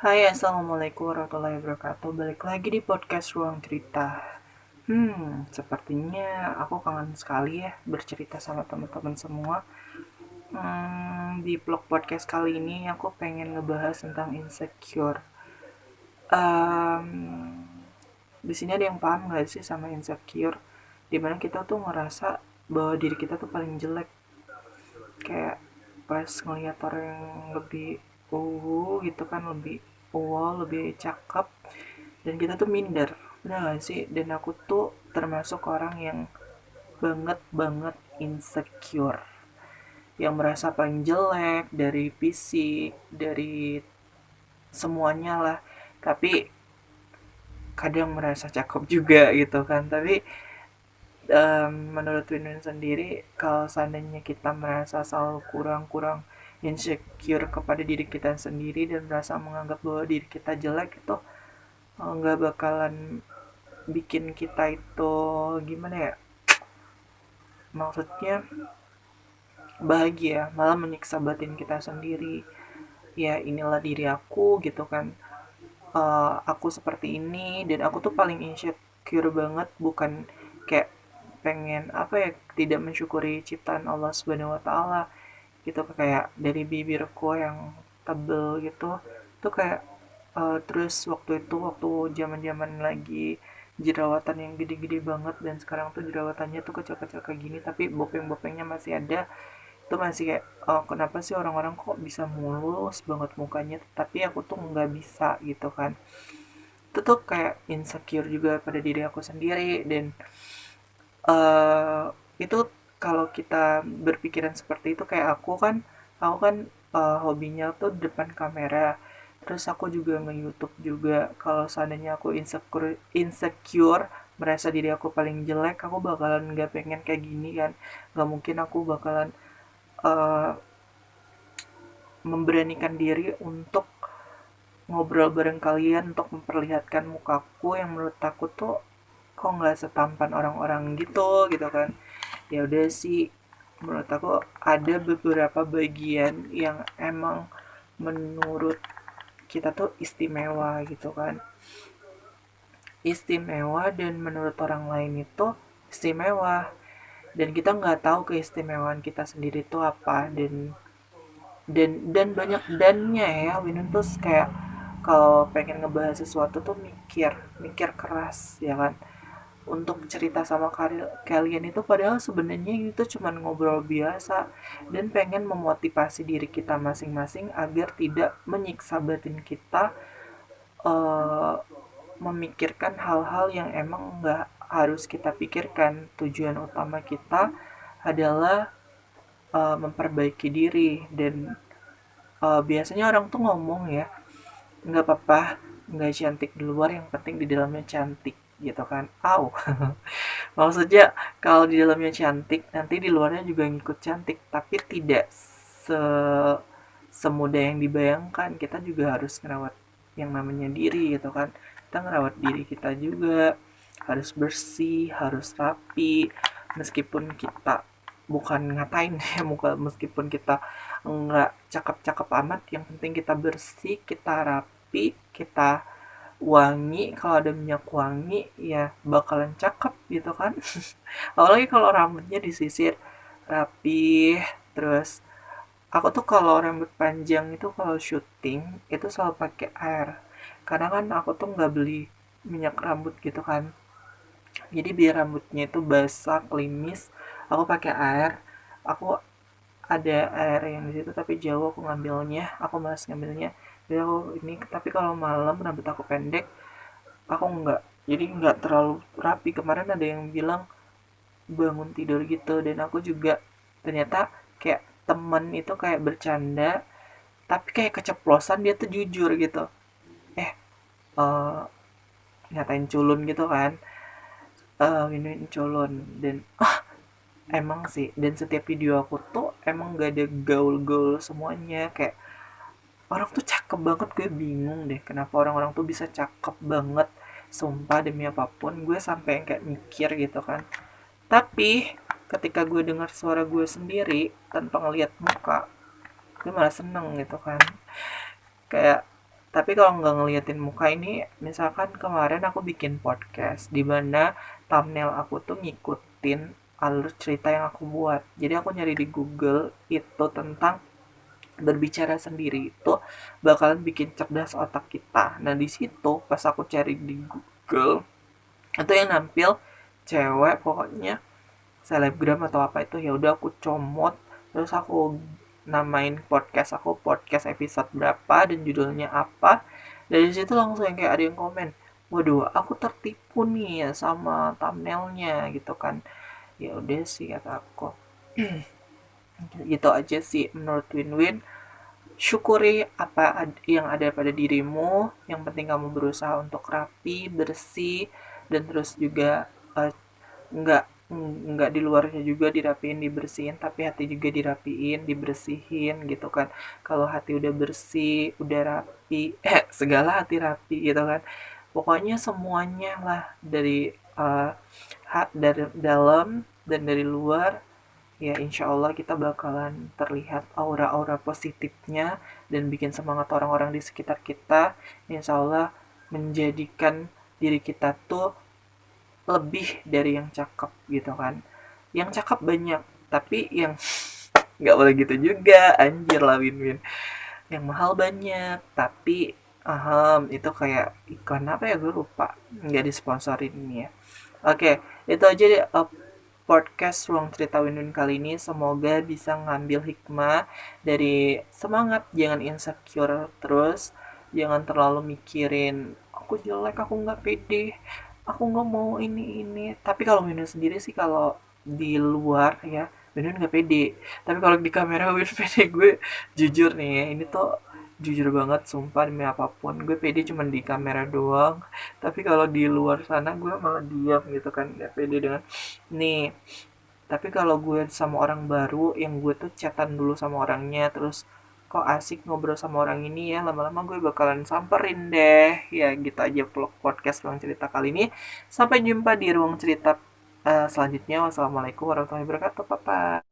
Hai, Assalamualaikum warahmatullahi wabarakatuh. Balik lagi di podcast Ruang Cerita. Sepertinya aku kangen sekali ya bercerita sama teman-teman semua. Di vlog podcast kali ini aku pengen ngebahas tentang insecure. Em, di sini ada yang paham nggak sih sama insecure? Dimana kita tuh ngerasa bahwa diri kita tuh paling jelek. Kayak pas ngeliat orang yang lebih gitu kan, lebih lebih cakep, dan kita tuh minder. Bener gak sih? Dan aku tuh termasuk orang yang banget banget insecure, yang merasa paling jelek dari fisik, dari semuanya lah. Tapi kadang merasa cakep juga gitu kan. Tapi menurut Winwin sendiri, kalau seandainya kita merasa selalu kurang-kurang insecure kepada diri kita sendiri dan merasa menganggap bahwa diri kita jelek, itu nggak bakalan bikin kita itu gimana ya, maksudnya bahagia, malah menyiksa batin kita sendiri. Ya inilah diri aku gitu kan. Aku seperti ini dan aku tuh paling insecure banget, bukan kayak pengen apa ya, tidak mensyukuri ciptaan Allah Subhanahu wa taala gitu. Kayak dari bibirku yang tebel gitu tuh kayak terus waktu zaman-zaman lagi jerawatan yang gede-gede banget, dan sekarang tuh jerawatannya tuh kecil-kecil kayak gini tapi bopeng-bopengnya masih ada. Itu masih kayak, kenapa sih orang-orang kok bisa mulus banget mukanya tapi aku tuh nggak bisa gitu kan. Itu tuh kayak insecure juga pada diri aku sendiri. Dan eh itu kalau kita berpikiran seperti itu, kayak aku kan hobinya tuh depan kamera. Terus aku juga nge-YouTube juga. Kalau seandainya aku insecure, merasa diri aku paling jelek, aku bakalan nggak pengen kayak gini kan. Nggak mungkin aku bakalan eh, memberanikan diri untuk ngobrol bareng kalian, untuk memperlihatkan mukaku yang menurut aku tuh kok nggak setampan orang-orang gitu kan. Ya udah sih, menurut aku ada beberapa bagian yang emang menurut kita tuh istimewa gitu kan. Istimewa dan menurut orang lain itu istimewa, dan kita nggak tahu keistimewaan kita sendiri itu apa. Dan banyak dannya ya Winun tuh, kayak kalau pengen ngebahas sesuatu tuh mikir mikir keras ya kan, untuk cerita sama kalian itu, padahal sebenarnya itu cuma ngobrol biasa dan pengen memotivasi diri kita masing-masing agar tidak menyiksa batin kita, eh, memikirkan hal-hal yang emang nggak harus kita pikirkan. Tujuan utama kita adalah memperbaiki diri. Dan biasanya orang tuh ngomong ya, nggak apa-apa nggak cantik di luar, yang penting di dalamnya cantik gitu kan. Maksudnya kalau di dalamnya cantik, nanti di luarnya juga ngikut cantik, tapi tidak se semudah yang dibayangkan. Kita juga harus ngerawat yang namanya diri gitu kan. Kita ngerawat diri kita juga harus bersih, harus rapi. Meskipun kita, bukan ngatain ya, meskipun kita nggak cakep-cakep amat, yang penting kita bersih, kita rapi, kita wangi. Kalau ada minyak wangi ya bakalan cakep gitu kan. Apalagi kalau rambutnya disisir rapi. Terus aku tuh kalau rambut panjang itu, kalau syuting itu selalu pakai air, karena kan aku tuh nggak beli minyak rambut gitu kan. Jadi biar rambutnya itu basah klimis, aku pakai air. Aku ada air yang di situ tapi jauh aku ngambilnya, aku malas ngambilnya. Jadi aku ini, tapi kalau malam rambut aku pendek, aku nggak, jadi nggak terlalu rapi. Kemarin ada yang bilang bangun tidur gitu, dan aku juga ternyata kayak temen itu kayak bercanda, tapi kayak keceplosan dia tuh jujur gitu. eh eh, Ngatain culun gitu kan. Win-win culun. Dan emang sih, dan setiap video aku tuh emang gak ada gaul-gaul semuanya. Kayak orang tuh cakep banget, gue bingung deh kenapa orang-orang tuh bisa cakep banget. Sumpah demi apapun, gue sampai yang kayak mikir gitu kan. Tapi ketika gue dengar suara gue sendiri tanpa ngelihat muka, gue malah seneng gitu kan. Kayak Tapi kalau nggak ngeliatin muka ini, misalkan kemarin aku bikin podcast di mana thumbnail aku tuh ngikutin alur cerita yang aku buat. Jadi aku nyari di Google itu tentang berbicara sendiri itu bakalan bikin cerdas otak kita. Nah di situ pas aku cari di Google itu yang nampil cewek pokoknya selebgram atau apa itu, ya udah aku comot, terus aku namain podcast aku podcast episode berapa dan judulnya apa. Dari situ langsung yang kayak ada yang komen, waduh aku tertipu nih ya sama thumbnailnya gitu kan. Ya udah sih kata aku, gitu aja sih menurut Win-Win. Syukuri apa yang ada pada dirimu, yang penting kamu berusaha untuk rapi bersih, dan terus juga nggak nggak di luarnya juga dirapiin dibersihin, tapi hati juga dirapiin dibersihin gitu kan. Kalau hati udah bersih udah rapi, segala hati rapi gitu kan. Pokoknya semuanya lah dari dari dalam dan dari luar, ya insya Allah kita bakalan terlihat aura-aura positifnya dan bikin semangat orang-orang di sekitar kita. Insya Allah menjadikan diri kita tuh lebih dari yang cakep gitu kan. Yang cakep banyak, tapi yang nggak boleh gitu juga, anjir lah Win-Win. Yang mahal banyak, tapi itu kayak iklan apa ya, gue lupa, nggak disponsorin ini ya. Oke, itu aja deh podcast Ruang Cerita Win-Win kali ini. Semoga bisa ngambil hikmah dari semangat, jangan insecure terus, jangan terlalu mikirin aku jelek, aku nggak pede, aku nggak mau ini. Tapi kalau Win-Win sendiri sih, kalau di luar ya Win-Win nggak pede, tapi kalau di kamera Win pede. Gue jujur nih ya, ini tuh jujur banget sumpah demi apapun, gue pede cuman di kamera doang, tapi kalau di luar sana gue malah diam gitu kan, nggak pede dengan nih. Tapi kalau gue sama orang baru yang gue tuh chatan dulu sama orangnya, terus kok asik ngobrol sama orang ini ya, lama-lama gue bakalan samperin deh. Ya gitu aja vlog podcast ruang cerita kali ini. Sampai jumpa di ruang cerita selanjutnya. Wassalamualaikum warahmatullahi wabarakatuh, papa.